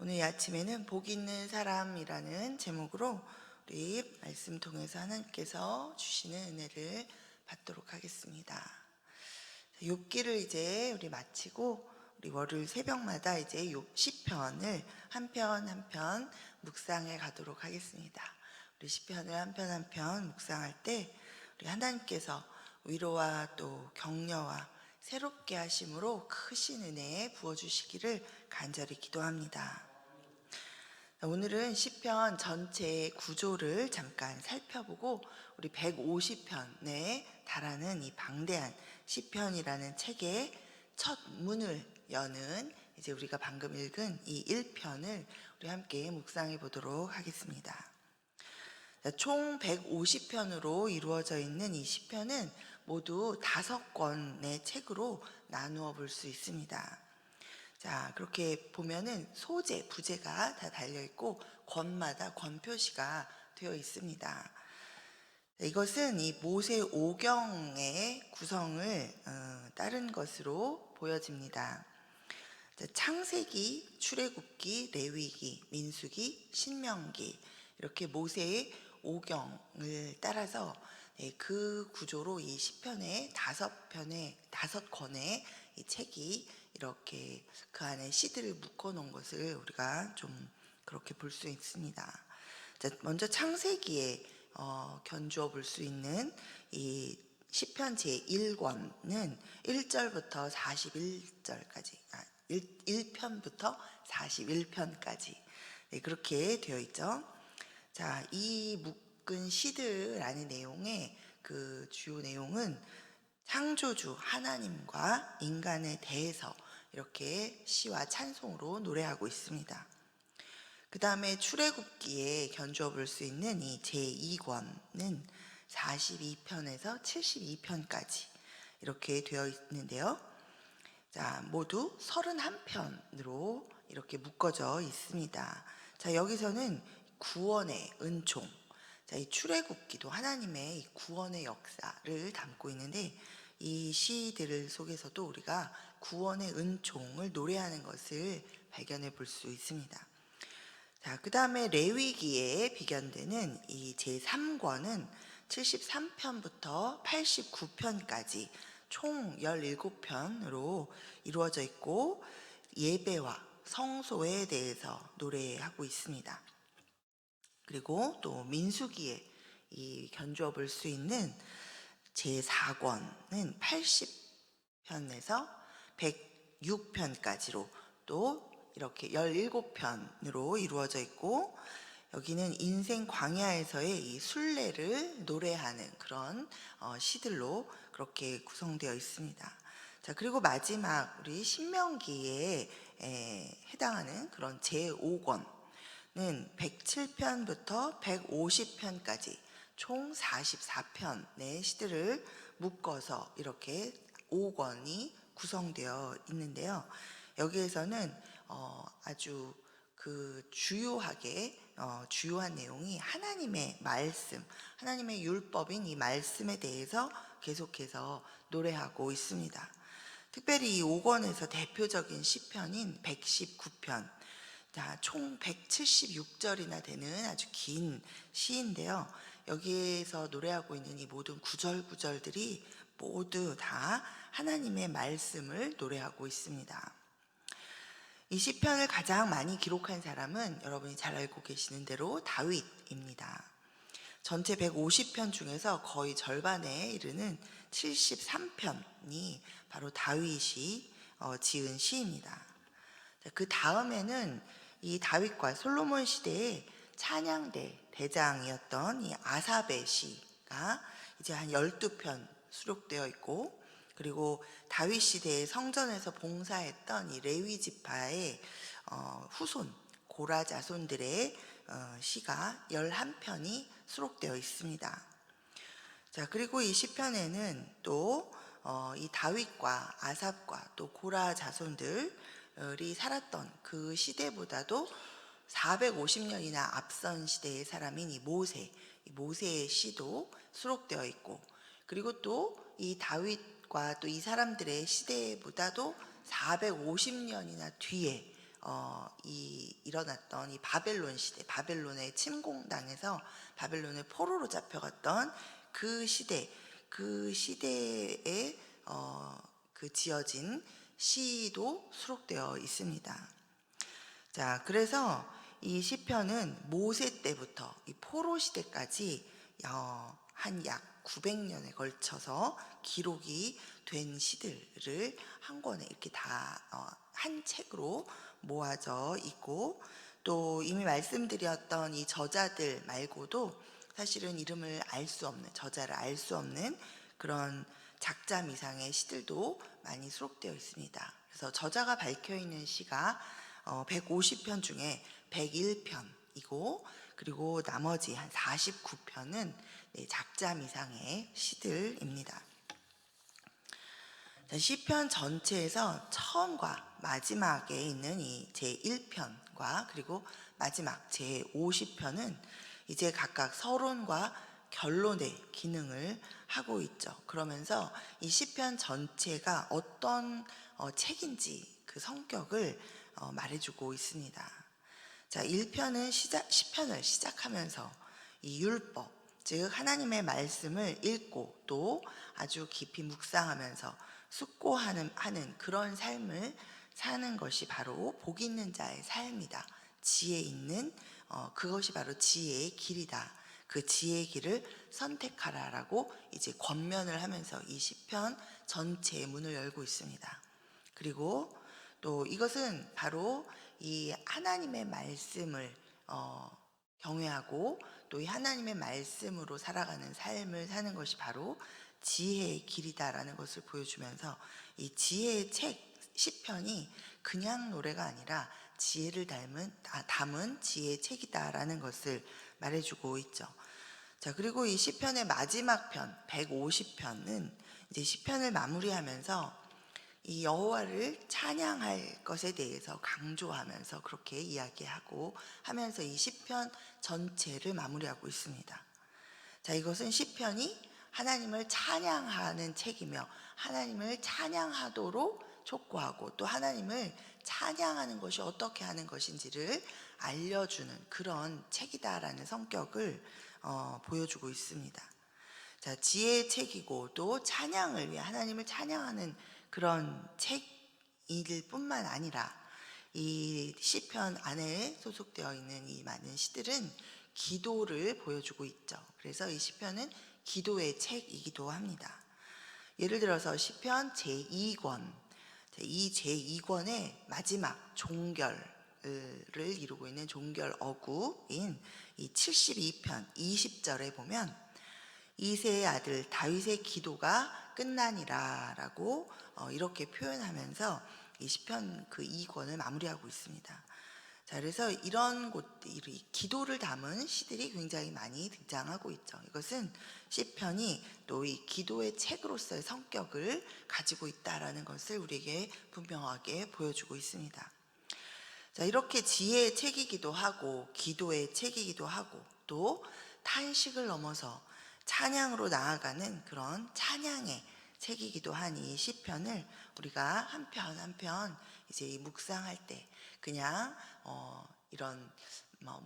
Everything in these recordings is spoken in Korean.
오늘 아침에는 복 있는 사람이라는 제목으로 우리 말씀 통해서 하나님께서 주시는 은혜를 받도록 하겠습니다. 욥기를 이제 우리 마치고 우리 월요일 새벽마다 이제 욥 시편을 한 편 한 편 묵상해 가도록 하겠습니다. 우리 시편을 한 편 한 편 묵상할 때 우리 하나님께서 위로와 또 격려와 새롭게 하심으로 크신 은혜 부어주시기를 간절히 기도합니다. 오늘은 시편 전체의 구조를 잠깐 살펴보고 우리 150편에 달하는 이 방대한 시편이라는 책의 첫 문을 여는 이제 우리가 방금 읽은 이 1편을 우리 함께 묵상해 보도록 하겠습니다. 총 150편으로 이루어져 있는 이 시편은 모두 5권의 책으로 나누어 볼 수 있습니다. 자, 그렇게 보면은 소재, 부제가 다 달려있고 권마다 권 표시가 되어 있습니다. 이것은 이 모세 오경의 구성을 따른 것으로 보여집니다. 창세기, 출애굽기, 레위기, 민수기, 신명기 이렇게 모세의 오경을 따라서 그 구조로 이 시편의 5권의 이 책이 이렇게 그 안에 시들을 묶어 놓은 것을 우리가 좀 그렇게 볼 수 있습니다. 먼저 창세기에 견주어 볼 수 있는 이 시편 제1권은 1절부터 41절까지 1편부터 41편까지 그렇게 되어 있죠. 자, 이 묶은 시들 안의 내용의 그 주요 내용은 창조주 하나님과 인간에 대해서 이렇게 시와 찬송으로 노래하고 있습니다. 그 다음에 출애굽기에 견주어 볼 수 있는 이 제2권은 42편에서 72편까지 이렇게 되어 있는데요. 자, 모두 31편으로 이렇게 묶어져 있습니다. 자, 여기서는 구원의 은총, 자, 이 출애굽기도 하나님의 이 구원의 역사를 담고 있는데 이 시들 속에서도 우리가 구원의 은총을 노래하는 것을 발견해 볼 수 있습니다. 자, 그 다음에 레위기에 비견되는 이 제3권은 73편부터 89편까지 총 17편으로 이루어져 있고 예배와 성소에 대해서 노래하고 있습니다. 그리고 또 민수기에 이 견주어 볼 수 있는 제4권은 80편에서 106편까지로 또 이렇게 17편으로 이루어져 있고 여기는 인생 광야에서의 이 순례를 노래하는 그런 시들로 그렇게 구성되어 있습니다. 자, 그리고 마지막 우리 신명기에 해당하는 그런 제5권은 107편부터 150편까지 총 44편의 시들을 묶어서 이렇게 5권이 구성되어 있는데요. 여기에서는 아주 그 주요한 내용이 하나님의 말씀, 하나님의 율법인 이 말씀에 대해서 계속해서 노래하고 있습니다. 특별히 이 5권에서 대표적인 시편인 119편, 자, 총 176절이나 되는 아주 긴 시인데요. 여기에서 노래하고 있는 이 모든 구절구절들이 모두 다 하나님의 말씀을 노래하고 있습니다. 이 시편을 가장 많이 기록한 사람은 여러분이 잘 알고 계시는 대로 다윗입니다. 전체 150편 중에서 거의 절반에 이르는 73편이 바로 다윗이 지은 시입니다. 그 다음에는 이 다윗과 솔로몬 시대의 찬양대 대장이었던 이 아삽의 시가 이제 한 12편 수록되어 있고, 그리고 다윗 시대의 성전에서 봉사했던 이 레위 지파의 후손 고라 자손들의 시가 11편이 수록되어 있습니다. 자, 그리고 이 시편에는 또 이 다윗과 아삽과 또 고라 자손들이 살았던 그 시대보다도 450년이나 앞선 시대의 사람인 이 모세의 시도 수록되어 있고, 그리고 또 이 다윗과 또 이 사람들의 시대보다도 450년이나 뒤에 일어났던 이 바벨론 시대, 바벨론의 침공당해서 바벨론의 포로로 잡혀갔던 그 시대에 그 지어진 시도 수록되어 있습니다. 자, 그래서 이 시편은 모세 때부터 이 포로 시대까지 한 약 900년에 걸쳐서 기록이 된 시들을 한 권에 이렇게 다 한 책으로 모아져 있고, 또 이미 말씀드렸던 이 저자들 말고도 사실은 이름을 알 수 없는, 저자를 알 수 없는 그런 작자 미상의 시들도 많이 수록되어 있습니다. 그래서 저자가 밝혀 있는 시가 150편 중에 101편이고, 그리고 나머지 한 49편은 작자 미상의 시들입니다. 시편 전체에서 처음과 마지막에 있는 이 제1편과 그리고 마지막 제50편은 이제 각각 서론과 결론의 기능을 하고 있죠. 그러면서 이 시편 전체가 어떤 책인지 그 성격을 말해주고 있습니다. 자, 1편은 시편을 시작하면서 이 율법, 즉 하나님의 말씀을 읽고 또 아주 깊이 묵상하면서 숙고하는 그런 삶을 사는 것이 바로 복 있는 자의 삶이다. 지혜 있는 그것이 바로 지혜의 길이다. 그 지혜의 길을 선택하라라고 이제 권면을 하면서 이 시편 전체의 문을 열고 있습니다. 그리고 또 이것은 바로 이 하나님의 말씀을 경외하고 또 이 하나님의 말씀으로 살아가는 삶을 사는 것이 바로 지혜의 길이다라는 것을 보여주면서 이 지혜의 책 시편이 그냥 노래가 아니라 지혜를 담은 지혜의 책이다라는 것을 말해주고 있죠. 자, 그리고 이 시편의 마지막 편 150편은 이제 시편을 마무리하면서 이 여호와를 찬양할 것에 대해서 강조하면서 그렇게 이야기하고 하면서 이 시편 전체를 마무리하고 있습니다. 자, 이것은 시편이 하나님을 찬양하는 책이며 하나님을 찬양하도록 촉구하고 또 하나님을 찬양하는 것이 어떻게 하는 것인지를 알려주는 그런 책이다라는 성격을 보여주고 있습니다. 자, 지혜의 책이고 또 찬양을 위해 하나님을 찬양하는 그런 책일 뿐만 아니라 이 시편 안에 소속되어 있는 이 많은 시들은 기도를 보여주고 있죠. 그래서 이 시편은 기도의 책이기도 합니다. 예를 들어서 시편 제2권, 이 제2권의 마지막 종결을 이루고 있는 종결 어구인 이 72편 20절에 보면 이새의 아들 다윗의 기도가 끝나니라 라고 이렇게 표현하면서 이 시편 그 2권을 마무리하고 있습니다. 자, 그래서 이런 기도를 담은 시들이 굉장히 많이 등장하고 있죠. 이것은 시편이 또 이 기도의 책으로서의 성격을 가지고 있다라는 것을 우리에게 분명하게 보여주고 있습니다. 자, 이렇게 지혜의 책이기도 하고 기도의 책이기도 하고 또 탄식을 넘어서 찬양으로 나아가는 그런 찬양의 책이기도 한 이 시편을 우리가 한편 한편 이제 묵상할 때 그냥 이런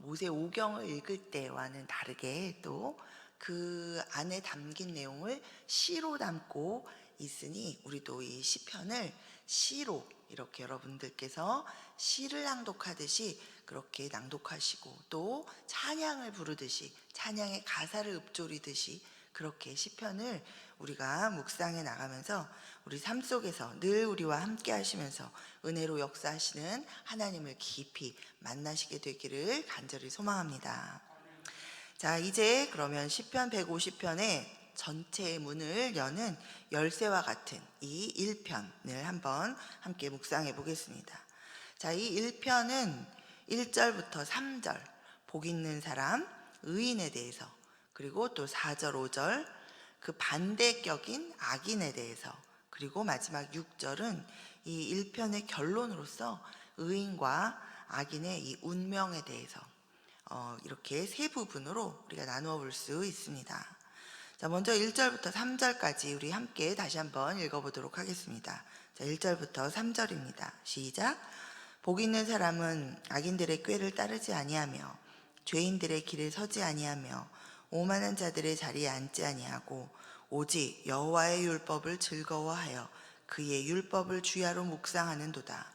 모세 오경을 읽을 때와는 다르게 또 그 안에 담긴 내용을 시로 담고 있으니 우리도 이 시편을 시로 이렇게 여러분들께서 시를 낭독하듯이 그렇게 낭독하시고 또 찬양을 부르듯이 찬양의 가사를 읊조리듯이 그렇게 시편을 우리가 묵상해 나가면서 우리 삶 속에서 늘 우리와 함께 하시면서 은혜로 역사하시는 하나님을 깊이 만나시게 되기를 간절히 소망합니다. 자, 이제 그러면 시편 150편의 전체의 문을 여는 열쇠와 같은 이 1편을 한번 함께 묵상해 보겠습니다. 자, 이 1편은 1절부터 3절 복 있는 사람, 의인에 대해서, 그리고 또 4절, 5절 그 반대격인 악인에 대해서, 그리고 마지막 6절은 이 1편의 결론으로서 의인과 악인의 이 운명에 대해서 이렇게 세 부분으로 우리가 나누어 볼 수 있습니다. 자, 먼저 1절부터 3절까지 우리 함께 다시 한번 읽어보도록 하겠습니다. 자, 1절부터 3절입니다. 시작. 복 있는 사람은 악인들의 꾀를 따르지 아니하며 죄인들의 길에 서지 아니하며 오만한 자들의 자리에 앉지 아니하고 오직 여호와의 율법을 즐거워하여 그의 율법을 주야로 묵상하는도다.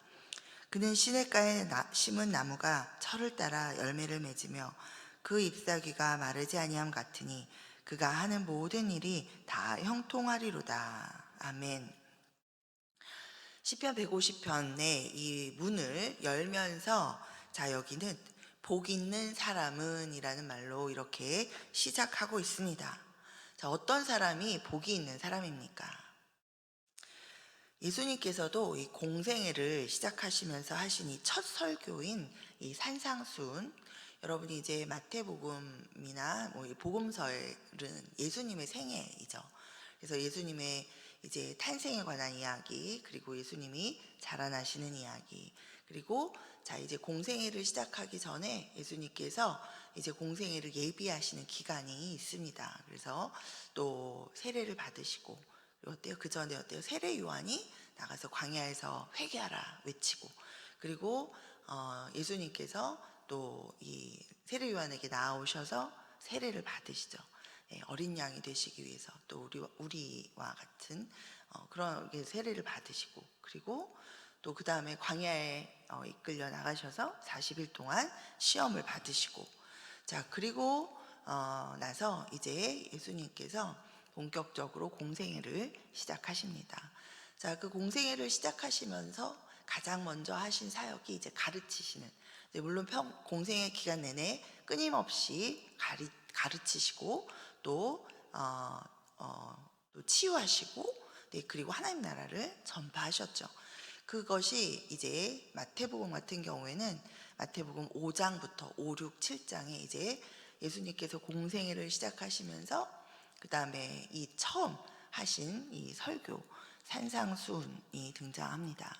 그는 시냇가에 심은 나무가 철을 따라 열매를 맺으며 그 잎사귀가 마르지 아니함 같으니 그가 하는 모든 일이 다 형통하리로다. 아멘. 시편 150편의 이 문을 열면서 자, 여기는 복 있는 사람은 이라는 말로 이렇게 시작하고 있습니다. 자, 어떤 사람이 복이 있는 사람입니까? 예수님께서도 이 공생애를 시작하시면서 하신 이 첫 설교인 이 산상수훈, 여러분이 이제 마태복음이나 이 복음서는 예수님의 생애이죠. 그래서 예수님의 이제 탄생에 관한 이야기, 그리고 예수님이 자라나시는 이야기, 그리고 자, 이제 공생애를 시작하기 전에 예수님께서 이제 공생애를 예비하시는 기간이 있습니다. 그래서 또 세례를 받으시고, 어때요? 그 전에 어때요? 세례 요한이 나가서 광야에서 회개하라 외치고, 그리고 예수님께서 또 이 세례 요한에게 나아오셔서 세례를 받으시죠. 어린 양이 되시기 위해서 또 우리와 같은 그런 세례를 받으시고, 그리고 또 그 다음에 광야에 이끌려 나가셔서 40일 동안 시험을 받으시고, 자, 그리고 나서 이제 예수님께서 본격적으로 공생애를 시작하십니다. 자, 그 공생애를 시작하시면서 가장 먼저 하신 사역이 이제 가르치시는, 물론 공생애 기간 내내 끊임없이 가르치시고 또 치유하시고, 네, 그리고 하나님 나라를 전파하셨죠. 그것이 이제 마태복음 같은 경우에는 마태복음 5장부터 5, 6, 7장에 이제 예수님께서 공생애를 시작하시면서 그 다음에 이 처음 하신 이 설교 산상수훈이 등장합니다.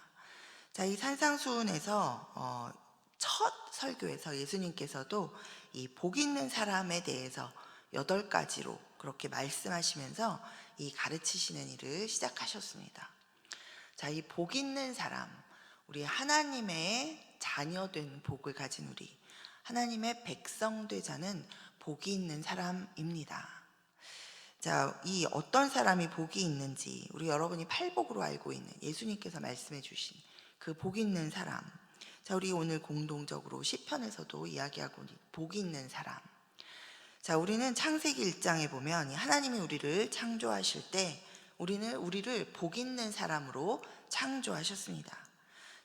자, 이 산상수훈에서 첫 설교에서 예수님께서도 이 복 있는 사람에 대해서 8가지로 그렇게 말씀하시면서 이 가르치시는 일을 시작하셨습니다. 자, 이 복 있는 사람, 우리 하나님의 자녀된 복을 가진 우리 하나님의 백성 되자는 복이 있는 사람입니다. 자, 이 어떤 사람이 복이 있는지 우리 여러분이 팔복으로 알고 있는 예수님께서 말씀해 주신 그 복 있는 사람, 자, 우리 오늘 공동적으로 시편에서도 이야기하고 있는 복 있는 사람. 자, 우리는 창세기 1장에 보면 하나님이 우리를 창조하실 때 우리를 복 있는 사람으로 창조하셨습니다.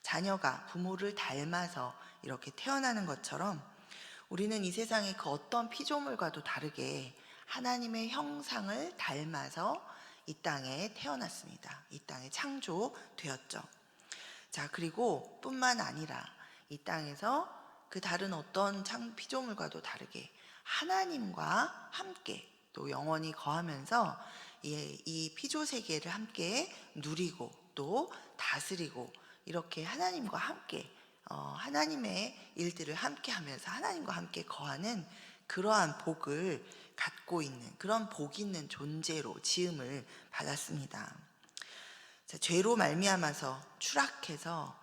자녀가 부모를 닮아서 이렇게 태어나는 것처럼 우리는 이 세상의 그 어떤 피조물과도 다르게 하나님의 형상을 닮아서 이 땅에 태어났습니다. 이 땅에 창조되었죠. 자, 그리고 뿐만 아니라 이 땅에서 그 다른 어떤 피조물과도 다르게 하나님과 함께 또 영원히 거하면서 이 피조 세계를 함께 누리고 또 다스리고, 이렇게 하나님과 함께 하나님의 일들을 함께 하면서 하나님과 함께 거하는 그러한 복을 갖고 있는, 그런 복 있는 존재로 지음을 받았습니다. 자, 죄로 말미암아서 추락해서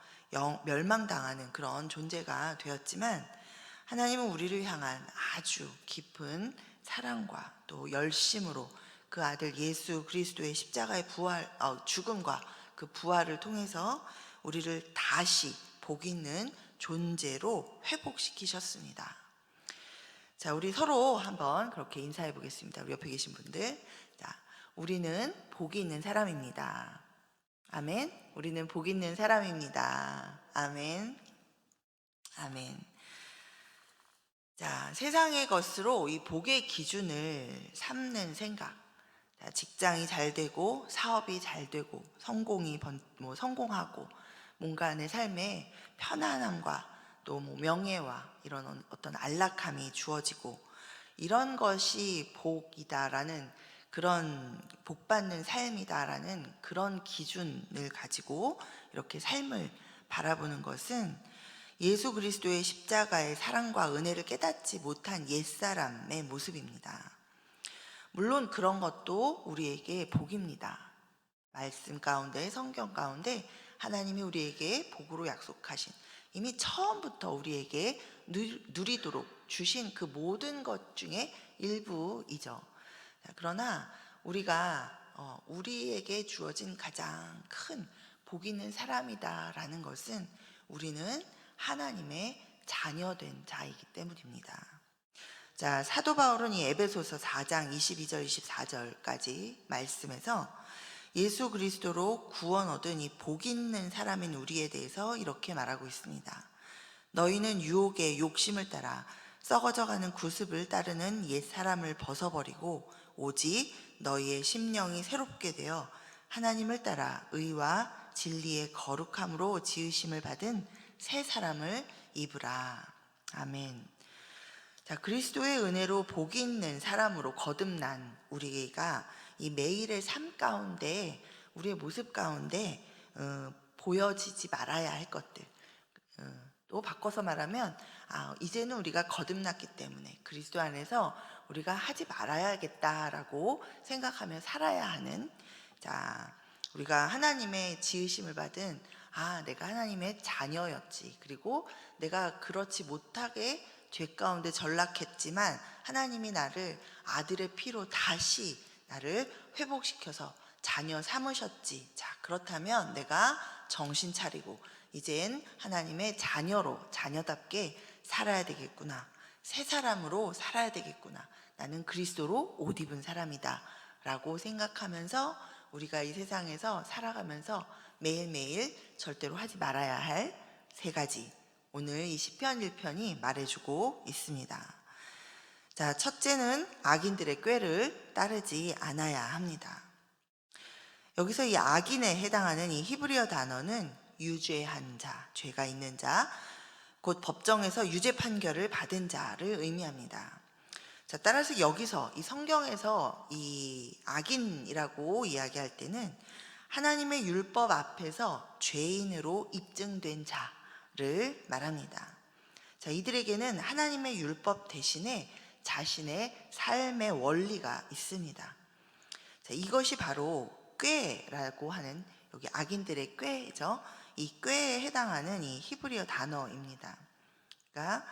멸망당하는 그런 존재가 되었지만 하나님은 우리를 향한 아주 깊은 사랑과 또 열심으로 그 아들 예수 그리스도의 십자가의 죽음과 그 부활을 통해서 우리를 다시 복 있는 존재로 회복시키셨습니다. 자, 우리 서로 한번 그렇게 인사해 보겠습니다. 우리 옆에 계신 분들. 자, 우리는 복이 있는 사람입니다. 아멘. 우리는 복 있는 사람입니다. 아멘. 아멘. 자, 세상의 것으로 이 복의 기준을 삼는 생각. 자, 직장이 잘 되고 사업이 잘 되고 성공하고 뭔가 내 삶에 편안함과 또 명예와 이런 어떤 안락함이 주어지고, 이런 것이 복이다라는, 그런 복받는 삶이다라는 그런 기준을 가지고 이렇게 삶을 바라보는 것은 예수 그리스도의 십자가의 사랑과 은혜를 깨닫지 못한 옛사람의 모습입니다. 물론 그런 것도 우리에게 복입니다. 말씀 가운데, 성경 가운데 하나님이 우리에게 복으로 약속하신, 이미 처음부터 우리에게 누리도록 주신 그 모든 것 중에 일부이죠. 그러나 우리가 우리에게 주어진 가장 큰 복 있는 사람이다라는 것은 우리는 하나님의 자녀된 자이기 때문입니다. 자, 사도 바울은 이 에베소서 4장 22절 24절까지 말씀에서 예수 그리스도로 구원 얻은 이 복 있는 사람인 우리에 대해서 이렇게 말하고 있습니다. 너희는 유혹의 욕심을 따라 썩어져가는 구습을 따르는 옛 사람을 벗어버리고 오직 너희의 심령이 새롭게 되어 하나님을 따라 의와 진리의 거룩함으로 지으심을 받은 새 사람을 입으라. 아멘. 자, 그리스도의 은혜로 복 있는 사람으로 거듭난 우리가 이 매일의 삶 가운데, 우리의 모습 가운데 보여지지 말아야 할 것들, 또 바꿔서 말하면 이제는 우리가 거듭났기 때문에 그리스도 안에서 우리가 하지 말아야겠다라고 생각하며 살아야 하는, 자, 우리가 하나님의 지으심을 받은, 내가 하나님의 자녀였지, 그리고 내가 그렇지 못하게 죄 가운데 전락했지만 하나님이 나를 아들의 피로 다시 나를 회복시켜서 자녀 삼으셨지. 자, 그렇다면 내가 정신 차리고 이젠 하나님의 자녀답게 살아야 되겠구나, 새 사람으로 살아야 되겠구나, 나는 그리스도로 옷 입은 사람이다 라고 생각하면서 우리가 이 세상에서 살아가면서 매일매일 절대로 하지 말아야 할 세 가지, 오늘 이 시편 1편이 말해주고 있습니다. 자, 첫째는 악인들의 꾀를 따르지 않아야 합니다. 여기서 이 악인에 해당하는 이 히브리어 단어는 유죄한 자, 죄가 있는 자, 곧 법정에서 유죄 판결을 받은 자를 의미합니다. 자, 따라서 여기서 이 성경에서 이 악인이라고 이야기할 때는 하나님의 율법 앞에서 죄인으로 입증된 자를 말합니다. 자, 이들에게는 하나님의 율법 대신에 자신의 삶의 원리가 있습니다. 자, 이것이 바로 꾀라고 하는, 여기 악인들의 꾀죠. 이 꾀에 해당하는 이 히브리어 단어입니다. 그러니까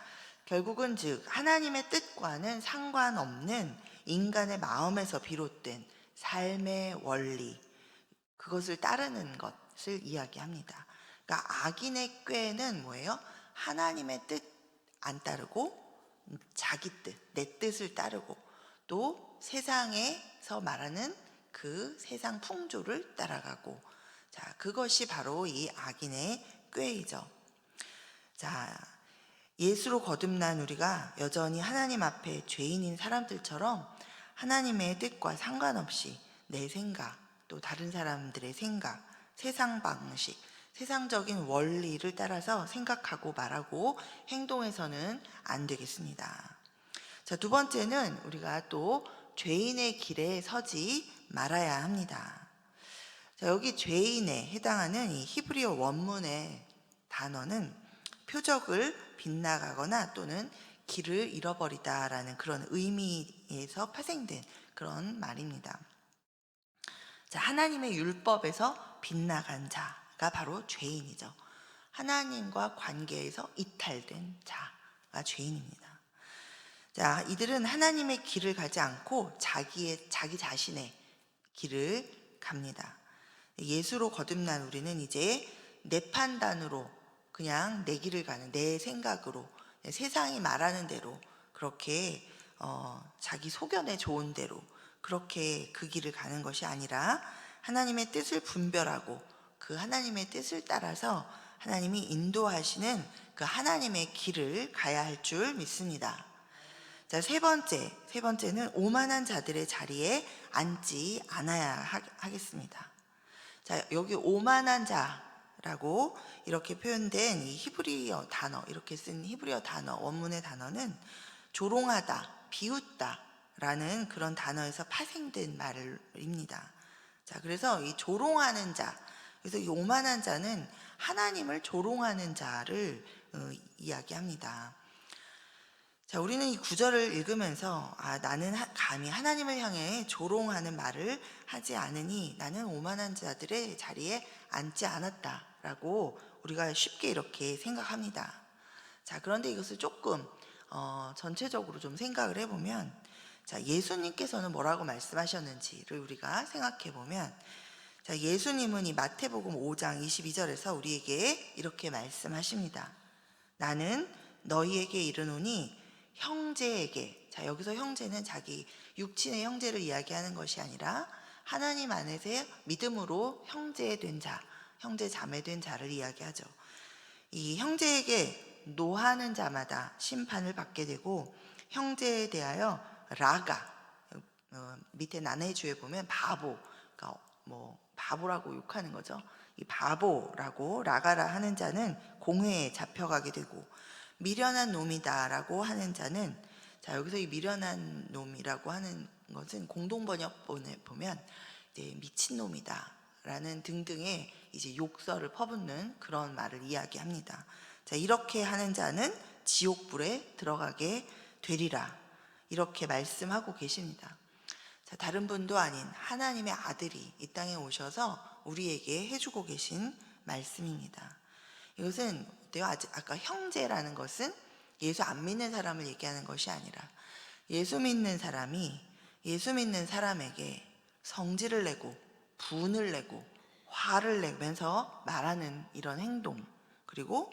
결국은 즉 하나님의 뜻과는 상관없는 인간의 마음에서 비롯된 삶의 원리, 그것을 따르는 것을 이야기합니다. 그러니까 악인의 꾀는 뭐예요? 하나님의 뜻 안 따르고 자기 뜻, 내 뜻을 따르고 또 세상에서 말하는 그 세상 풍조를 따라가고, 자, 그것이 바로 이 악인의 꾀이죠. 자, 예수로 거듭난 우리가 여전히 하나님 앞에 죄인인 사람들처럼 하나님의 뜻과 상관없이 내 생각, 또 다른 사람들의 생각, 세상 방식, 세상적인 원리를 따라서 생각하고 말하고 행동해서는 안 되겠습니다. 자, 두 번째는 우리가 또 죄인의 길에 서지 말아야 합니다. 자, 여기 죄인에 해당하는 이 히브리어 원문의 단어는 표적을 빗나가거나 또는 길을 잃어버리다라는 그런 의미에서 파생된 그런 말입니다. 자, 하나님의 율법에서 빗나간 자가 바로 죄인이죠. 하나님과 관계에서 이탈된 자가 죄인입니다. 자, 이들은 하나님의 길을 가지 않고 자기 자신의 길을 갑니다. 예수로 거듭난 우리는 이제 내 판단으로 그냥 내 길을 가는, 내 생각으로 세상이 말하는 대로 그렇게 자기 소견에 좋은 대로 그렇게 그 길을 가는 것이 아니라 하나님의 뜻을 분별하고 그 하나님의 뜻을 따라서 하나님이 인도하시는 그 하나님의 길을 가야 할 줄 믿습니다. 자, 세 번째는 오만한 자들의 자리에 앉지 않아야 하겠습니다. 자, 여기 오만한 자라고 이렇게 표현된 이 히브리어 단어, 이렇게 쓴 히브리어 단어, 원문의 단어는 조롱하다, 비웃다 라는 그런 단어에서 파생된 말입니다. 자, 그래서 이 조롱하는 자, 그래서 이 오만한 자는 하나님을 조롱하는 자를 이야기합니다. 자, 우리는 이 구절을 읽으면서 나는 감히 하나님을 향해 조롱하는 말을 하지 않으니 나는 오만한 자들의 자리에 앉지 않았다 라고 우리가 쉽게 이렇게 생각합니다. 자, 그런데 이것을 조금 전체적으로 좀 생각을 해보면, 자, 예수님께서는 뭐라고 말씀하셨는지를 우리가 생각해 보면, 자, 예수님은 이 마태복음 5장 22절에서 우리에게 이렇게 말씀하십니다. 나는 너희에게 이르노니 형제에게, 자, 여기서 형제는 자기 육친의 형제를 이야기하는 것이 아니라 하나님 안에서 믿음으로 형제 된 자, 형제 자매 된 자를 이야기하죠. 이 형제에게 노하는 자마다 심판을 받게 되고, 형제에 대하여 라가, 밑에 난해주에 보면 바보, 그러니까 바보라고 욕하는 거죠. 이 바보라고 라가라 하는 자는 공회에 잡혀가게 되고, 미련한 놈이다라고 하는 자는, 자, 여기서 이 미련한 놈이라고 하는 것은 공동번역본에 보면 이제 미친놈이다라는 등등의 이제 욕설을 퍼붓는 그런 말을 이야기합니다. 자, 이렇게 하는 자는 지옥불에 들어가게 되리라, 이렇게 말씀하고 계십니다. 자, 다른 분도 아닌 하나님의 아들이 이 땅에 오셔서 우리에게 해주고 계신 말씀입니다. 이것은 어때요? 아까 형제라는 것은 예수 안 믿는 사람을 얘기하는 것이 아니라 예수 믿는 사람이 예수 믿는 사람에게 성질을 내고 분을 내고 화를 내면서 말하는 이런 행동, 그리고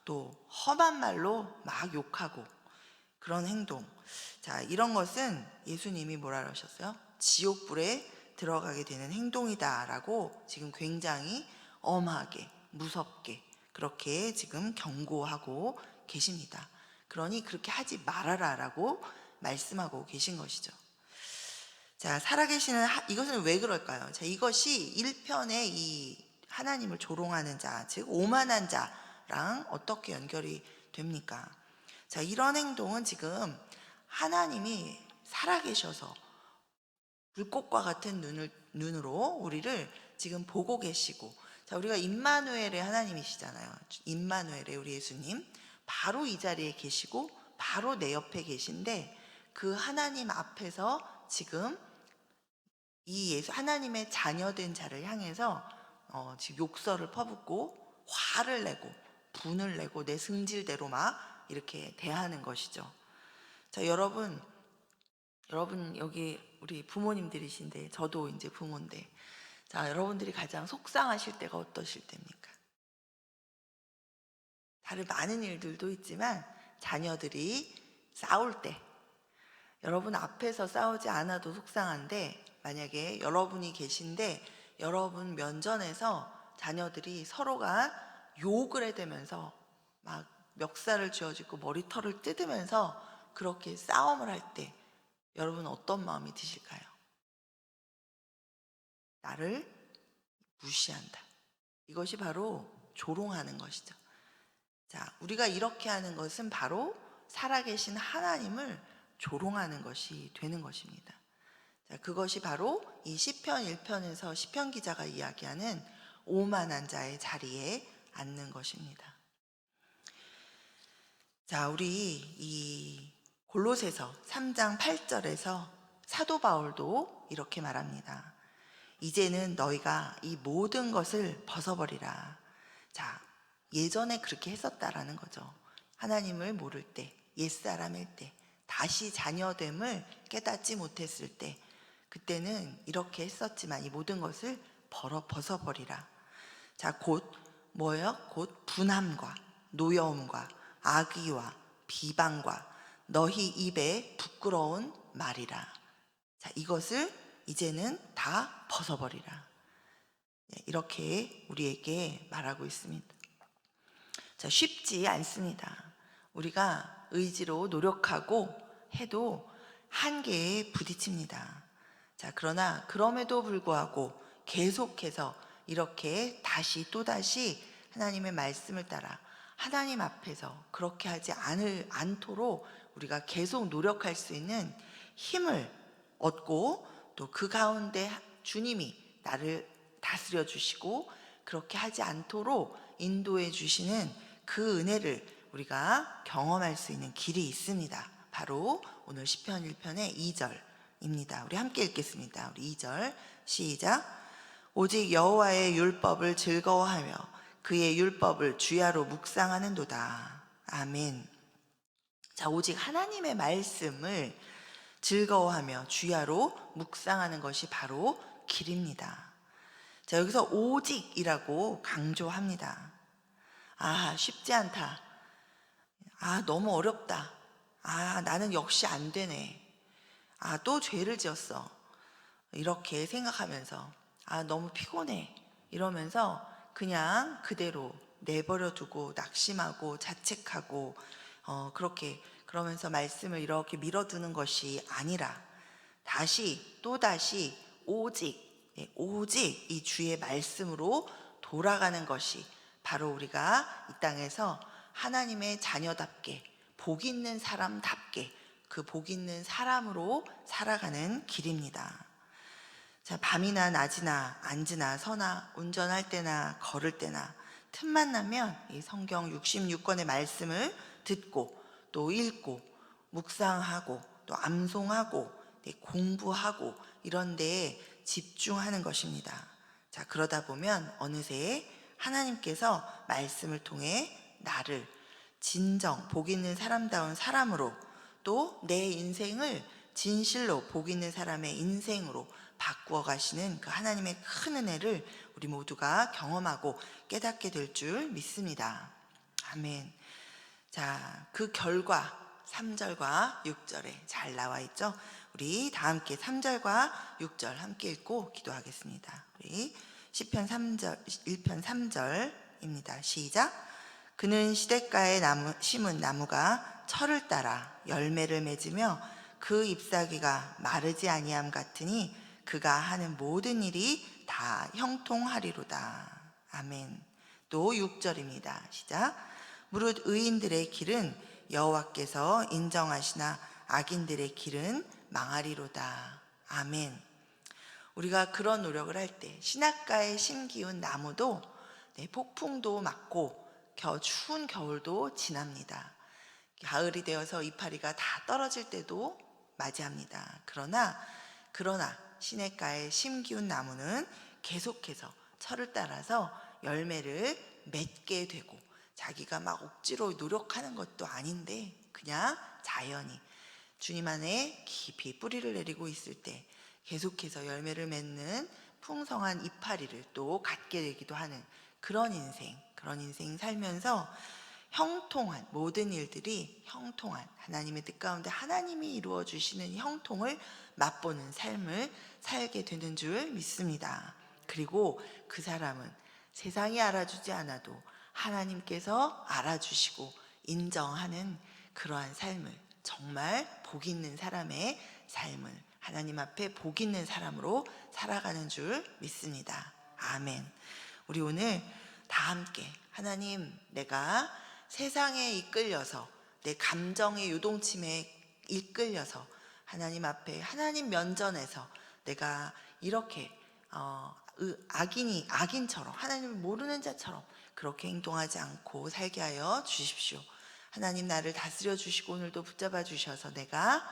또 험한 말로 막 욕하고 그런 행동, 자, 이런 것은 예수님이 뭐라 그러셨어요? 지옥불에 들어가게 되는 행동이다라고 지금 굉장히 엄하게 무섭게 그렇게 지금 경고하고 계십니다. 그러니 그렇게 하지 말아라라고 말씀하고 계신 것이죠. 자, 살아계시는 이것은 왜 그럴까요? 자, 이것이 1편의 이 하나님을 조롱하는 자, 즉 오만한 자랑 어떻게 연결이 됩니까? 자, 이런 행동은 지금 하나님이 살아계셔서 불꽃과 같은 눈으로 우리를 지금 보고 계시고, 자, 우리가 임마누엘의 하나님이시잖아요. 임마누엘의 우리 예수님 바로 이 자리에 계시고 바로 내 옆에 계신데, 그 하나님 앞에서 지금 이 예수 하나님의 자녀된 자를 향해서 지금 욕설을 퍼붓고 화를 내고 분을 내고 내 승질대로 막 이렇게 대하는 것이죠. 자, 여러분 여기 우리 부모님들이신데, 저도 이제 부모인데, 자, 여러분들이 가장 속상하실 때가 어떠실 때입니까? 다른 많은 일들도 있지만 자녀들이 싸울 때, 여러분 앞에서 싸우지 않아도 속상한데, 만약에 여러분이 계신데 여러분 면전에서 자녀들이 서로가 욕을 해대면서 막 멱살을 쥐어쥐고 머리털을 뜯으면서 그렇게 싸움을 할 때 여러분 어떤 마음이 드실까요? 나를 무시한다. 이것이 바로 조롱하는 것이죠. 자, 우리가 이렇게 하는 것은 바로 살아계신 하나님을 조롱하는 것이 되는 것입니다. 자, 그것이 바로 이 시편 1편에서 시편 기자가 이야기하는 오만한 자의 자리에 앉는 것입니다. 자, 우리 이 골로새서 3장 8절에서 사도 바울도 이렇게 말합니다. 이제는 너희가 이 모든 것을 벗어버리라. 자, 예전에 그렇게 했었다라는 거죠. 하나님을 모를 때, 옛사람일 때, 다시 자녀됨을 깨닫지 못했을 때, 그때는 이렇게 했었지만 이 모든 것을 벗어버리라. 자, 곧 뭐예요? 곧 분함과 노여움과 악의와 비방과 너희 입에 부끄러운 말이라. 자, 이것을 이제는 다 벗어버리라. 이렇게 우리에게 말하고 있습니다. 자, 쉽지 않습니다. 우리가 의지로 노력하고 해도 한계에 부딪힙니다. 자, 그러나 그럼에도 불구하고 계속해서 이렇게 다시 또다시 하나님의 말씀을 따라 하나님 앞에서 그렇게 하지 않도록 우리가 계속 노력할 수 있는 힘을 얻고, 또 그 가운데 주님이 나를 다스려 주시고 그렇게 하지 않도록 인도해 주시는 그 은혜를 우리가 경험할 수 있는 길이 있습니다. 바로 오늘 시편 1편의 2절입니다. 우리 함께 읽겠습니다. 우리 2절 시작. 오직 여호와의 율법을 즐거워하며 그의 율법을 주야로 묵상하는도다. 아멘. 자, 오직 하나님의 말씀을 즐거워하며 주야로 묵상하는 것이 바로 길입니다. 자, 여기서 오직이라고 강조합니다. 아, 쉽지 않다. 아, 너무 어렵다. 아, 나는 역시 안 되네. 아, 또 죄를 지었어. 이렇게 생각하면서 아, 너무 피곤해. 이러면서 그냥 그대로 내버려 두고 낙심하고 자책하고 그렇게 그러면서 말씀을 이렇게 밀어두는 것이 아니라 다시 또다시 오직 오직 이 주의 말씀으로 돌아가는 것이 바로 우리가 이 땅에서 하나님의 자녀답게 복 있는 사람답게 그 복 있는 사람으로 살아가는 길입니다. 자, 밤이나 낮이나 앉으나 서나 운전할 때나 걸을 때나 틈만 나면 이 성경 66권의 말씀을 듣고 또 읽고 묵상하고 또 암송하고 공부하고 이런 데에 집중하는 것입니다. 자, 그러다 보면 어느새 하나님께서 말씀을 통해 나를 진정 복 있는 사람다운 사람으로 또 내 인생을 진실로 복 있는 사람의 인생으로 바꾸어 가시는 그 하나님의 큰 은혜를 우리 모두가 경험하고 깨닫게 될 줄 믿습니다. 아멘. 자, 그 결과 3절과 6절에 잘 나와 있죠? 우리 다 함께 3절과 6절 함께 읽고 기도하겠습니다. 우리 시편 3절, 1편 3절입니다. 시작. 그는 시냇가에 심은 나무가 철을 따라 열매를 맺으며 그 잎사귀가 마르지 아니함 같으니 그가 하는 모든 일이 다 형통하리로다. 아멘. 또 6절입니다. 시작. 무릇 의인들의 길은 여호와께서 인정하시나 악인들의 길은 망하리로다. 아멘. 우리가 그런 노력을 할 때 시냇가에 심기운 나무도 폭풍도 맞고 추운 겨울도 지납니다. 가을이 되어서 이파리가 다 떨어질 때도 맞이합니다. 그러나 시냇가에 심기운 나무는 계속해서 철을 따라서 열매를 맺게 되고 자기가 막 억지로 노력하는 것도 아닌데 그냥 자연히 주님 안에 깊이 뿌리를 내리고 있을 때 계속해서 열매를 맺는 풍성한 이파리를 또 갖게 되기도 하는 그런 인생 살면서 형통한 모든 일들이 형통한 하나님의 뜻 가운데 하나님이 이루어 주시는 형통을 맛보는 삶을 살게 되는 줄 믿습니다. 그리고 그 사람은 세상이 알아주지 않아도 하나님께서 알아주시고 인정하는 그러한 삶을 정말 복 있는 사람의 삶을 하나님 앞에 복 있는 사람으로 살아가는 줄 믿습니다. 아멘. 우리 오늘 다 함께 하나님, 내가 세상에 이끌려서 내 감정의 요동침에 이끌려서 하나님 앞에 하나님 면전에서 내가 이렇게 악인처럼 하나님을 모르는 자처럼 그렇게 행동하지 않고 살게 하여 주십시오. 하나님, 나를 다스려 주시고 오늘도 붙잡아 주셔서 내가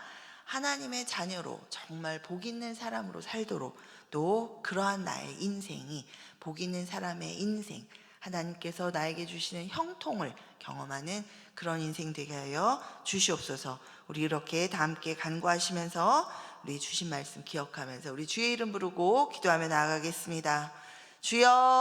하나님의 자녀로 정말 복 있는 사람으로 살도록 또 그러한 나의 인생이 복 있는 사람의 인생, 하나님께서 나에게 주시는 형통을 경험하는 그런 인생 되게 하여 주시옵소서. 우리 이렇게 다 함께 간구하시면서 우리 주신 말씀 기억하면서 우리 주의 이름 부르고 기도하며 나아가겠습니다. 주여.